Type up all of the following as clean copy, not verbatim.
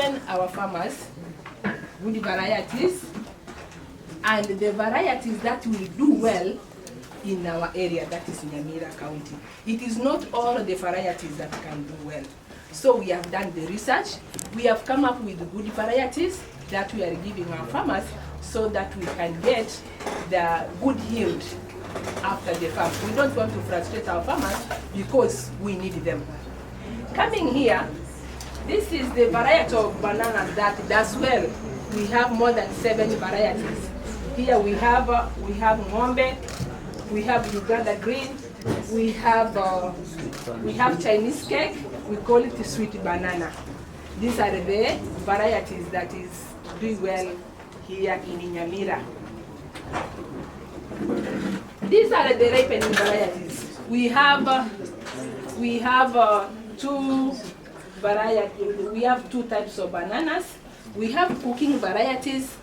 given our farmers good varieties, and the varieties that will do well in our area, that is Nyamira County. It is not all the varieties that can do well. So we have done the research. We have come up with good varieties that we are giving our farmers so that we can get the good yield after the farm. We don't want to frustrate our farmers because we need them. Coming here, this is the variety of banana that does well. We have more than 7 varieties. Here we have Ng'ombe, we have Uganda Green, we have Chinese cake, we call it sweet banana. These are the varieties that is doing well here in Nyamira. These are the ripening varieties. We have 2 varieties. We have 2 types of bananas. We have cooking varieties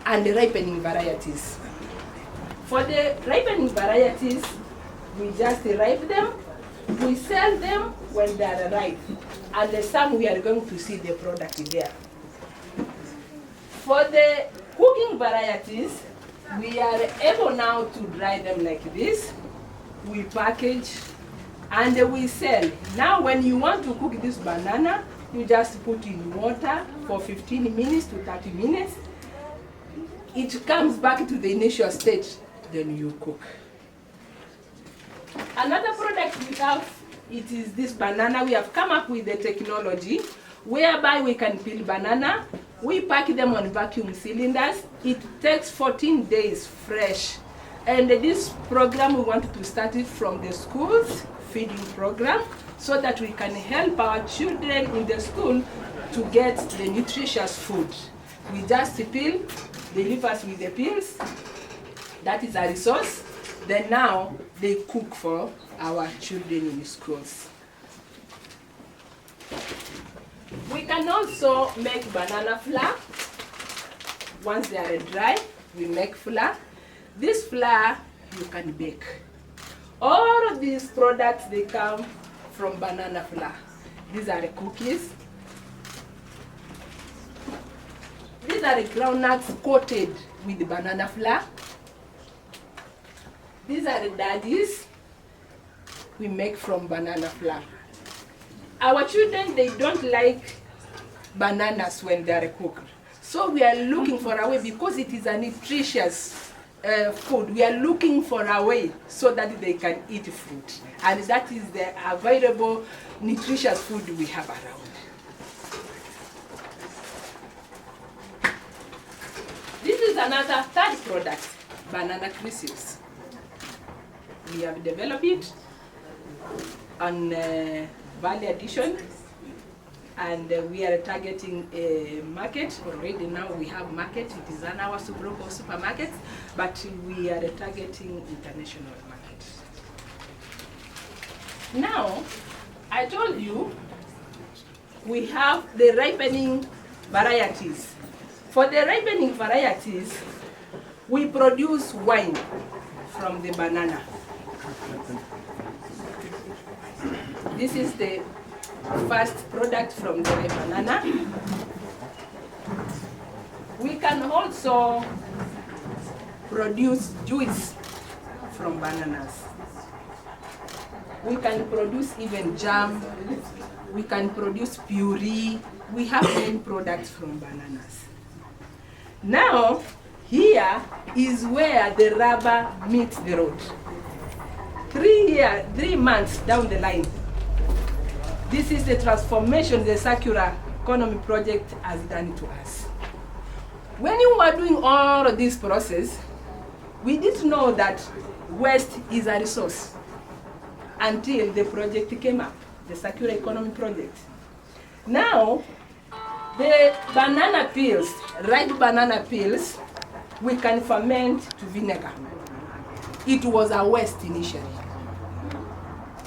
and ripening varieties. For the ripening varieties, we just ripe them, we sell them when they are ripe, and some we are going to see the product there. For the cooking varieties, we are able now to dry them like this. We package and we sell. Now when you want to cook this banana, you just put in water for 15 minutes to 30 minutes. It comes back to the initial stage, then you cook. Another product we have, it is this banana. We have come up with the technology whereby we can peel banana. We pack them on vacuum cylinders. It takes 14 days fresh. And this program, we want to start it from the schools, feeding program, so that we can help our children in the school to get the nutritious food. We just peel, they leave us with the peels. That is a resource. Then now they cook for our children in the schools. We can also make banana flour. Once they are dry, we make flour. This flour you can bake. All of these products, they come from banana flour. These are the cookies. These are the groundnuts coated with the banana flour. These are the daddies we make from banana flour. Our children, they don't like bananas when they are cooked. So we are looking for a way, because it is a nutritious food, we are looking for a way so that they can eat fruit. And that is the available nutritious food we have around. This is another 3rd product, banana crisps. We have developed it on value addition, and we are targeting a market. Already now we have market. It is an our local supermarket, but we are targeting international market. Now, I told you we have the ripening varieties. For the ripening varieties, we produce wine from the banana. This is the first product from the banana. We can also produce juice from bananas. We can produce even jam. We can produce puree. We have many products from bananas. Now, here is where the rubber meets the road. 3 months down the line, this is the transformation the circular economy project has done to us. When you were doing all of this process, we didn't know that waste is a resource until the project came up, the circular economy project. Now, the banana peels, ripe banana peels, we can ferment to vinegar. It was a waste initially.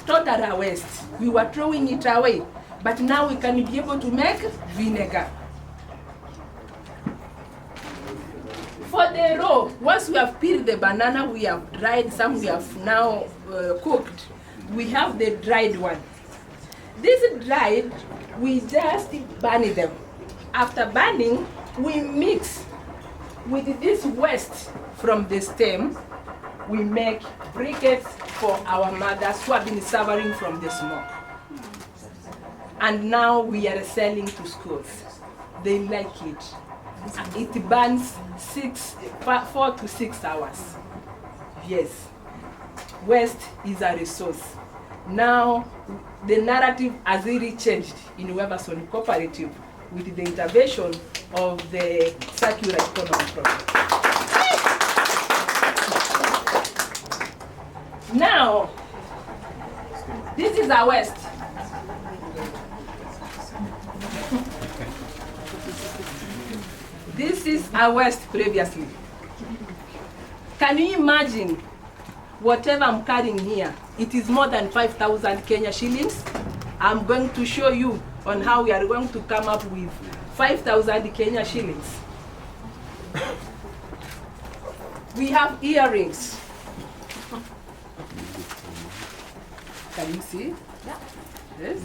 Total waste. We were throwing it away, but now we can be able to make vinegar. For the raw, once we have peeled the banana, we have dried some, we have now cooked. We have the dried one. This dried, we just burn them. After burning, we mix with this waste from the stem. We make briquettes for our mothers who have been suffering from the smoke. And now we are selling to schools. They like it. It burns 4 to 6 hours. Yes, waste is a resource. Now, the narrative has really changed in Weberson Cooperative with the intervention of the circular economy project. Now, this is our waste. This is our waste previously. Can you imagine whatever I'm carrying here? It is more than 5,000 Kenya shillings. I'm going to show you on how we are going to come up with 5,000 Kenya shillings. We have earrings. Can you see? Yeah. This?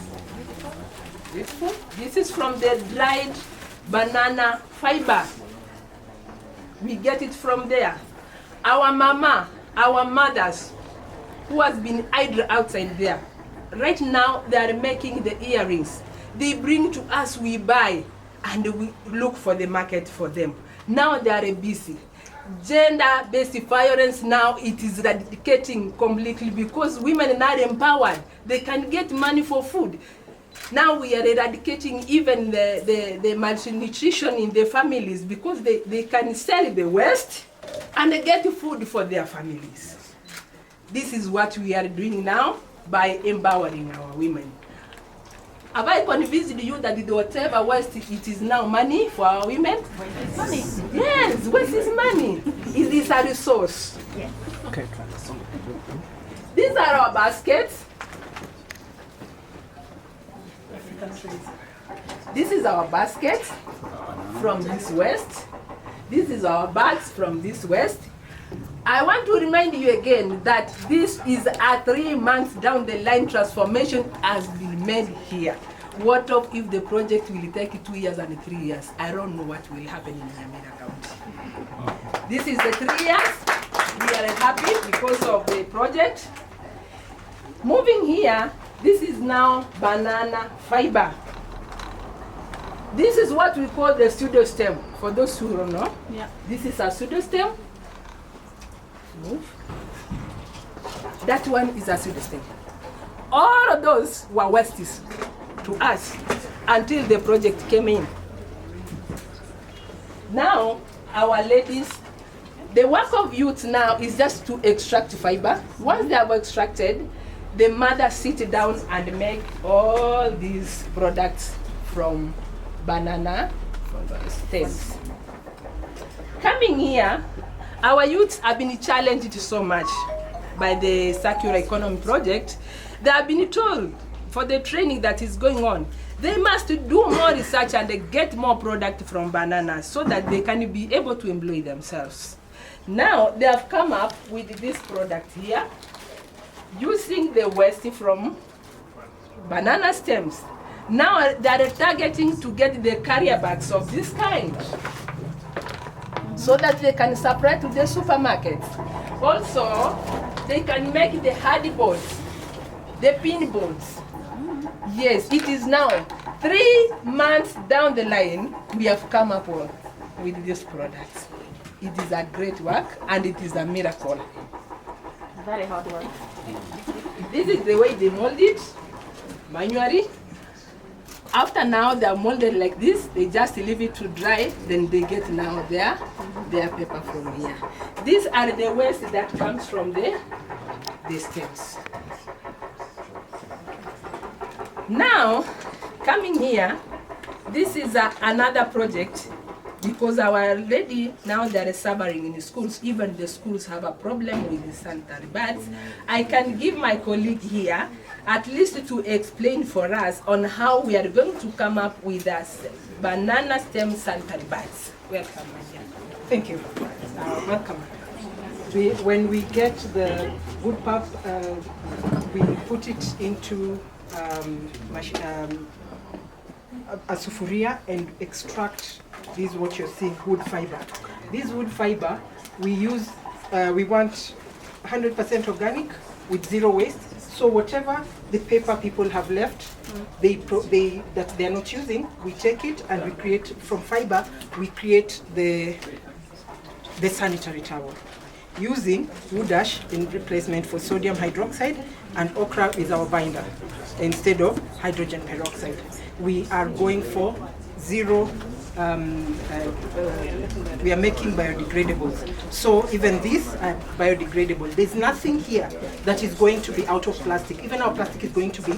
Beautiful. This is from the dried banana fiber. We get it from there. Our mama, our mothers, who has been idle outside there, right now they are making the earrings. They bring to us, we buy, and we look for the market for them. Now they are busy. Gender-based violence now, it is eradicating completely because women are not empowered. They can get money for food. Now we are eradicating even the malnutrition in the families because they can sell the waste and they get food for their families. This is what we are doing now by empowering our women. Have I convinced you that whatever waste, it is now money for our women? Waste is money. Yes, waste is money. It is a resource. Yeah. Okay. These are our baskets. This is our basket from this waste. This is our bags from this waste. I want to remind you again that this is a 3 months down the line transformation has been made here. What if the project will take 2 years and 3 years? I don't know what will happen in Nyamira County. This is the 3 years. We are happy because of the project. Moving here, this is now banana fiber. This is what we call the pseudo-stem. For those who don't know, yeah. This is a pseudo-stem. Move. That one is a pseudo-stem. All of those were wastes to us until the project came in. Now, our ladies, the work of youth now is just to extract fiber. Once they have extracted, the mother sit down and make all these products from banana stems. Coming here, our youths have been challenged so much by the circular economy project. They have been told for the training that is going on, they must do more research and they get more product from bananas so that they can be able to employ themselves. Now they have come up with this product here, using the waste from banana stems. Now they are targeting to get the carrier bags of this kind so that they can supply to the supermarkets. Also, they can make the hardy boards, the pin boards. Yes, it is now 3 months down the line, we have come up with this product. It is a great work and it is a miracle. Very hard work. This is the way they mold it manually. After now they are molded like this, they just leave it to dry, then they get now their paper from here. These are the waste that comes from the stems. Now, coming here, this is another project because our lady now they are suffering in the schools. Even the schools have a problem with the sanitary pads. I can give my colleague here at least to explain for us on how we are going to come up with us banana stem sanitary pads. Welcome, Maria. Thank you. Welcome. When we get the wood pulp, we put it into a sufuria and extract this, what you're seeing, wood fiber. This wood fiber, we use, we want 100% organic with zero waste. So whatever the paper people have left, that they're not using, we take it and we create, from fiber, we create the sanitary towel using wood ash in replacement for sodium hydroxide, and okra is our binder instead of hydrogen peroxide. We are going for zero, we are making biodegradables. So even these are biodegradable. There's nothing here that is going to be out of plastic. Even our plastic is going to be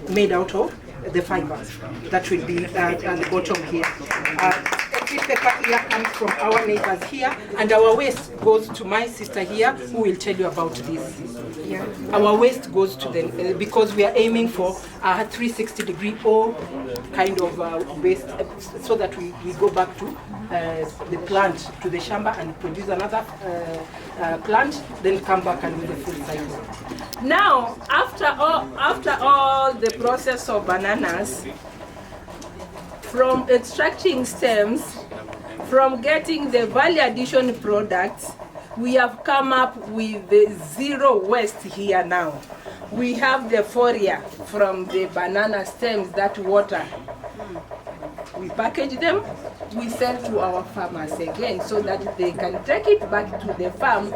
made out of the fibers that will be at the bottom here. Every paper here comes from our neighbors here, and our waste goes to my sister here, who will tell you about this. Yeah. Our waste goes to them because we are aiming for a 360-degree all kind of waste, so that we go back to the plant, to the shamba, and produce another plant, then come back and do the full cycle. Now, after all the process of bananas, from extracting stems, from getting the value addition products, we have come up with the zero waste here now. We have the foliar from the banana stems that water. We package them, we sell to our farmers again so that they can take it back to the farm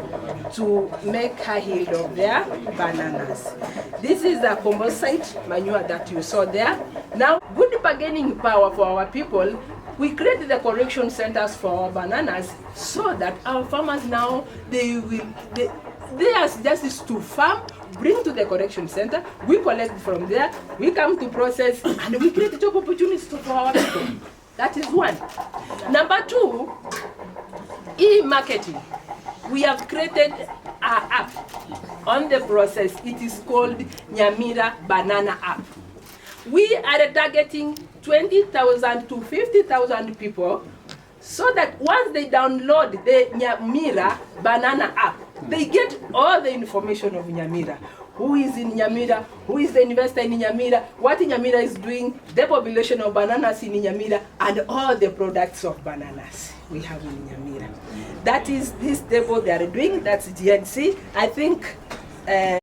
to make a yield of their bananas. This is the composite manure that you saw there. Now, good bargaining power for our people, we create the collection centers for our bananas so that our farmers now, they are just to farm, bring to the collection center, we collect from there, we come to process, and we create job opportunities for our people. That is one. Number two, e-marketing. We have created an app on the process. It is called Nyamira Banana App. We are targeting 20,000 to 50,000 people, so that once they download the Nyamira Banana App, they get all the information of Nyamira. Who is in Nyamira, who is the investor in Nyamira, what Nyamira is doing, the population of bananas in Nyamira, and all the products of bananas we have in Nyamira. That is this table they are doing, that's GNC. I think